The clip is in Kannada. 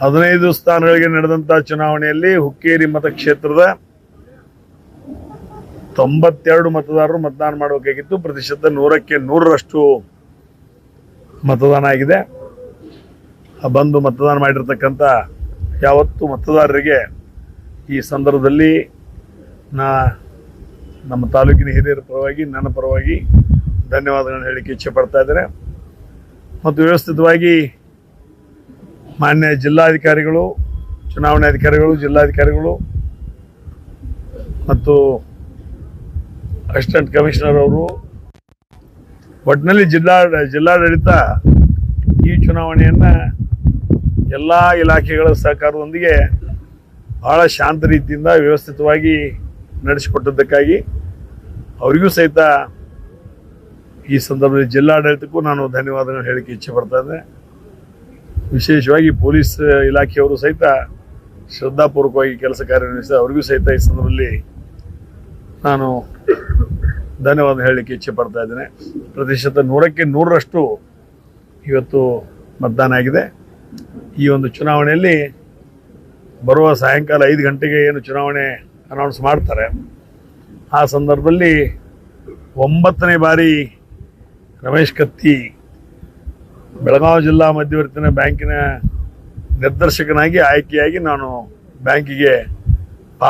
15 ಸ್ಥಾನಗಳಿಗೆ ನಡೆದಂಥ ಚುನಾವಣೆಯಲ್ಲಿ ಹುಕ್ಕೇರಿ ಮತಕ್ಷೇತ್ರದ 92 ಮತದಾರರು ಮತದಾನ ಮಾಡಬೇಕಾಗಿತ್ತು. ಪ್ರತಿಶತ 100ಕ್ಕೆ 100ರಷ್ಟು ಮತದಾನ ಆಗಿದೆ. ಬಂದು ಮತದಾನ ಮಾಡಿರ್ತಕ್ಕಂಥ ಯಾವತ್ತು ಮತದಾರರಿಗೆ ಈ ಸಂದರ್ಭದಲ್ಲಿ ನಮ್ಮ ತಾಲೂಕಿನ ಹಿರಿಯರ ಪರವಾಗಿ ನನ್ನ ಪರವಾಗಿ ಧನ್ಯವಾದಗಳನ್ನು ಹೇಳಲಿಕ್ಕೆ ಇಚ್ಛೆ ಪಡ್ತಾ ಇದ್ದಾರೆ. ಮತ್ತು ವ್ಯವಸ್ಥಿತವಾಗಿ ಮಾನ್ಯ ಜಿಲ್ಲಾಧಿಕಾರಿಗಳು, ಚುನಾವಣಾಧಿಕಾರಿಗಳು, ಜಿಲ್ಲಾಧಿಕಾರಿಗಳು ಮತ್ತು ಅಸಿಸ್ಟೆಂಟ್ ಕಮಿಷನರ್ ಅವರು ಒಟ್ಟಿನಲ್ಲಿ ಜಿಲ್ಲಾಡಳಿತ ಈ ಚುನಾವಣೆಯನ್ನು ಎಲ್ಲ ಇಲಾಖೆಗಳ ಸಹಕಾರದೊಂದಿಗೆ ಬಹಳ ಶಾಂತ ರೀತಿಯಿಂದ ವ್ಯವಸ್ಥಿತವಾಗಿ ನಡೆಸಿಕೊಟ್ಟದ್ದಕ್ಕಾಗಿ ಅವರಿಗೂ ಸಹಿತ ಈ ಸಂದರ್ಭದಲ್ಲಿ ಜಿಲ್ಲಾಡಳಿತಕ್ಕೂ ನಾನು ಧನ್ಯವಾದಗಳನ್ನು ಹೇಳಲಿಕ್ಕೆ ಇಚ್ಛೆ ಪಡ್ತಾ ಇದ್ದೆ. ವಿಶೇಷವಾಗಿ ಪೊಲೀಸ್ ಇಲಾಖೆಯವರು ಸಹಿತ ಶ್ರದ್ಧಾಪೂರ್ವಕವಾಗಿ ಕೆಲಸ ಕಾರ್ಯನಿರ್ವಹಿಸಿದ ಅವರಿಗೂ ಸಹಿತ ಈ ಸಂದರ್ಭದಲ್ಲಿ ನಾನು ಧನ್ಯವಾದ ಹೇಳಲಿಕ್ಕೆ ಇಚ್ಛೆ ಪಡ್ತಾ ಇದ್ದೇನೆ. ಪ್ರತಿಶತ 100ಕ್ಕೆ 100ರಷ್ಟು ಇವತ್ತು ಮತದಾನ ಆಗಿದೆ. ಈ ಒಂದು ಚುನಾವಣೆಯಲ್ಲಿ ಬರುವ ಸಾಯಂಕಾಲ 5 ಗಂಟೆಗೆ ಏನು ಚುನಾವಣೆ ಅನೌನ್ಸ್ ಮಾಡ್ತಾರೆ, ಆ ಸಂದರ್ಭದಲ್ಲಿ 9ನೇ ಬಾರಿ ರಮೇಶ್ ಕತ್ತಿ ಬೆಳಗಾವಿ ಜಿಲ್ಲಾ ಮಧ್ಯವರ್ತಿನ ಬ್ಯಾಂಕಿನ ನಿರ್ದೇಶಕನಾಗಿ ಆಯ್ಕೆಯಾಗಿ ನಾನು ಬ್ಯಾಂಕಿಗೆ